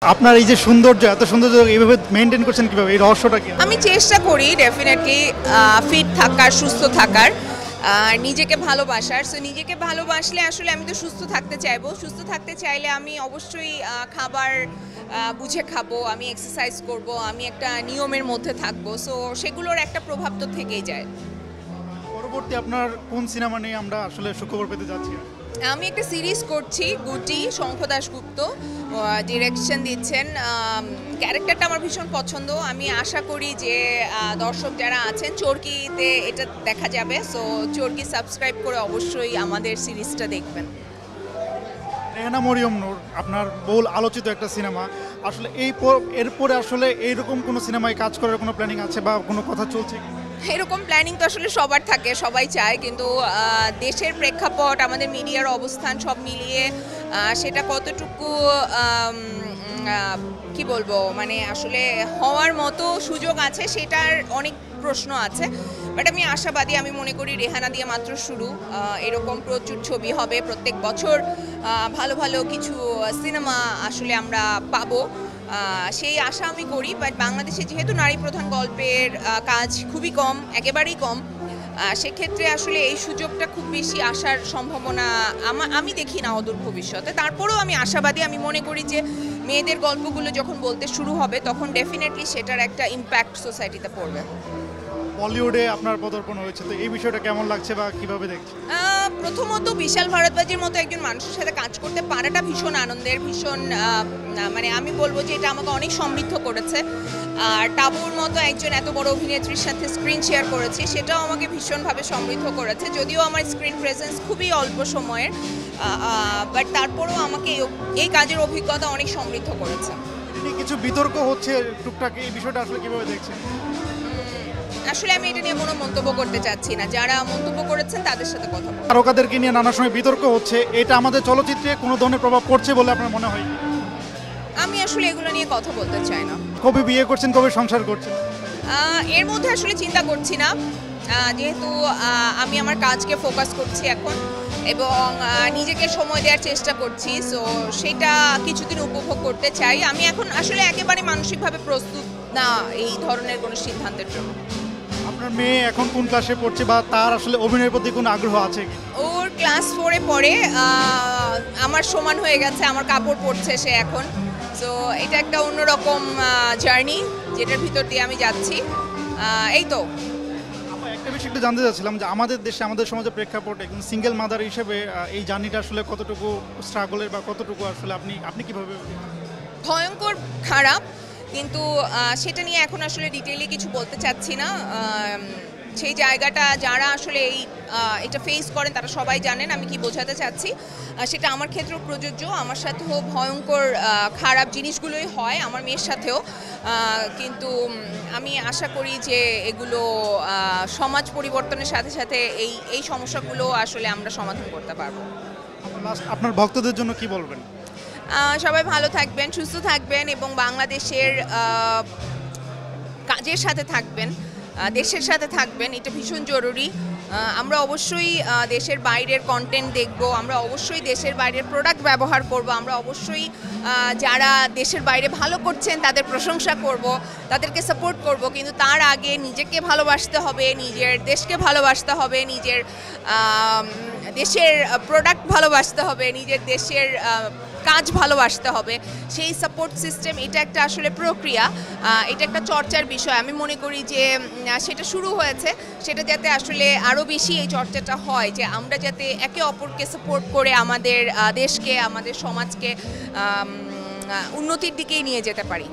আপনার এই যে সৌন্দর্য এত সৌন্দর্য এইভাবে মেনটেন করছেন কিভাবে, এই রহস্যটা কি? আমি চেষ্টা করি ডেফিনেটলি ফিট থাকার, সুস্থ থাকার, আর নিজেকে ভালোবাসার। সো নিজেকে ভালোবাসলে আসলে আমি তো সুস্থ থাকতে চাইবো। সুস্থ থাকতে চাইলে আমি অবশ্যই খাবার বুঝে খাবো, আমি এক্সারসাইজ করব, আমি একটা নিয়মের মধ্যে থাকবো। সো সেগুলোর একটা প্রভাব তো থেকেই যায়। পরবর্তী আপনার কোন সিনেমা নিয়ে আমরা আসলে সুখবর পেতে যাচ্ছি? আমি একটা সিরিজ করছি, গুটি, শঙ্খ দাশগুপ্ত ডিরেকশন দিচ্ছেন। ক্যারেক্টারটা আমার ভীষণ পছন্দ। আমি আশা করি যে দর্শক যারা আছেন চরকিতে এটা দেখা যাবে। সো চরকি সাবস্ক্রাইব করে অবশ্যই আমাদের সিরিজটা দেখবেন। রেহানা মরিয়ম নূর আপনার বহুল আলোচিত একটা সিনেমা, আসলে এরপরে আসলে এইরকম কোনো সিনেমায় কাজ করার কোনো প্ল্যানিং আছে বা কোনো কথা চলছে? এরকম প্ল্যানিং তো আসলে সবার থাকে, সবাই চায়, কিন্তু দেশের প্রেক্ষাপট, আমাদের মিডিয়ার অবস্থান সব মিলিয়ে সেটা কতটুকু কি বলবো, মানে আসলে হওয়ার মতো সুযোগ আছে সেটার অনেক প্রশ্ন আছে। বাট আমি আশাবাদী, আমি মনে করি রেহানা দিয়ে মাত্র শুরু। এরকম প্রচুর ছবি হবে প্রত্যেক বছর, ভালো ভালো কিছু সিনেমা আসলে আমরা পাবো, সেই আশা আমি করি। বাট বাংলাদেশে যেহেতু নারী প্রধান গল্পের কাজ খুবই কম, একেবারেই কম, সেক্ষেত্রে আসলে এই সুযোগটা খুব বেশি আসার সম্ভাবনা আমি দেখি না অদূর ভবিষ্যতে। তারপরেও আমি আশাবাদী, আমি মনে করি যে মেয়েদের গল্পগুলো যখন বলতে শুরু হবে তখন ডেফিনেটলি সেটার একটা ইম্প্যাক্ট সোসাইটিতে পড়বে। বলিউডে আপনার পদার্পণ হয়েছে, তো এই বিষয়টা কেমন লাগছে বা কিভাবে দেখছেন? প্রথমত বিশাল ভারদ্বাজের মতো একজন মানুষের সাথে কাজ করতে পারাটা ভীষণ আনন্দের, ভীষণ মানে আমি বলবো যে এটা আমাকে অনেক সমৃদ্ধ করেছে। আর টাবুর মতো একজন এত বড় অভিনেত্রীর সাথে স্ক্রিন শেয়ার করেছি, সেটাও আমাকে ভীষণভাবে সমৃদ্ধ করেছে। যদিও আমার স্ক্রিন প্রেজেন্স খুবই অল্প সময়ের, বাট তারপরেও আমাকে এই কাজের অভিজ্ঞতা অনেক সমৃদ্ধ করেছে। কিছু বিতর্ক হচ্ছে টুকটাক, এই বিষয়টা আসলে কিভাবে দেখছেন? আসলে আমি এটা নিয়ে কোনো মন্তব্য করতে চাচ্ছি না, যারা মন্তব্য করেছেন তাদের সাথে কথা বলবো। তারকাদেরকে নিয়ে নানা সময় বিতর্ক হচ্ছে, এটা আমাদের চলচ্চিত্রে কোনো ধরনের প্রভাব পড়ছে বলে আপনার মনে হয়? আমি আসলে এগুলো নিয়ে কথা বলতে চাই না। কবে বিয়ে করছেন, কবে সংসার করছেন? এর মধ্যে আসলে চিন্তা করছি না, যেহেতু আমি আমার কাজকে ফোকাস করছি এখন এবং নিজেকে সময় দেওয়ার চেষ্টা করছি। সো সেটা কিছুদিন উপভোগ করতে চাই। আমি এখন আসলে একেবারে মানসিকভাবে প্রস্তুত না এই ধরনের কোনো সিদ্ধান্তের জন্য। আপনার মেয়ে এখন কোন ক্লাসে পড়ছে বা তার আসলে অভিনয়ের প্রতি কোনো আগ্রহ আছে কি? ওর ক্লাস 4-এ পড়ে, আমার সমান হয়ে গেছে, আমার কাপড় পরছে সে এখন। সো এটা একটা অন্যরকম জার্নি যেটার ভিতর দিয়ে আমি যাচ্ছি। এই তো একটা বিষয় একটু জানতে চাচ্ছিলাম যে আমাদের দেশে, আমাদের সমাজে প্রেক্ষাপটে একজন সিঙ্গেল মাদার হিসেবে এই জার্নিটা আসলে কতটুকু স্ট্রাগলের বা কতটুকু আসলে আপনি কিভাবে? ভয়ঙ্কর খারাপ, কিন্তু সেটা নিয়ে এখন আসলে ডিটেইলি কিছু বলতে চাচ্ছি না। সেই জায়গাটা যারা আসলে এটা ফেস করেন তারা সবাই জানেন আমি কি বোঝাতে চাচ্ছি। সেটা আমার ক্ষেত্রেও প্রযোজ্য, আমার সাথেও ভয়ঙ্কর খারাপ জিনিসগুলোই হয়, আমার মেয়ের সাথেও। কিন্তু আমি আশা করি যে এগুলো সমাজ পরিবর্তনের সাথে সাথে এই সমস্যাগুলো আসলে আমরা সমাধান করতে পারবো। আপনার ভক্তদের জন্য কি বলবেন? সবাই ভালো থাকবেন, সুস্থ থাকবেন এবং বাংলাদেশের কাজের সাথে থাকবেন, দেশের সাথে থাকবেন, এটা ভীষণ জরুরি। আমরা অবশ্যই দেশের বাইরের কন্টেন্ট দেখব, আমরা অবশ্যই দেশের বাইরের প্রোডাক্ট ব্যবহার করব, আমরা অবশ্যই যারা দেশের বাইরে ভালো করছেন তাদের প্রশংসা করব, তাদেরকে সাপোর্ট করব। কিন্তু তার আগে নিজেকে ভালোবাসতে হবে, নিজের দেশকে ভালোবাসতে হবে, নিজের দেশের প্রোডাক্ট ভালোবাসতে হবে, নিজের দেশের কাজ ভালোবাসতে হবে। সেই সাপোর্ট সিস্টেম, এটা একটা আসলে প্রক্রিয়া, এটা একটা চর্চার বিষয়। আমি মনে করি যে সেটা শুরু হয়েছে, সেটা যাতে আসলে আরও বেশি এই চর্চাটা হয়, যে আমরা যাতে একে অপরকে সাপোর্ট করে আমাদের দেশকে, আমাদের সমাজকে উন্নতির দিকেই নিয়ে যেতে পারি।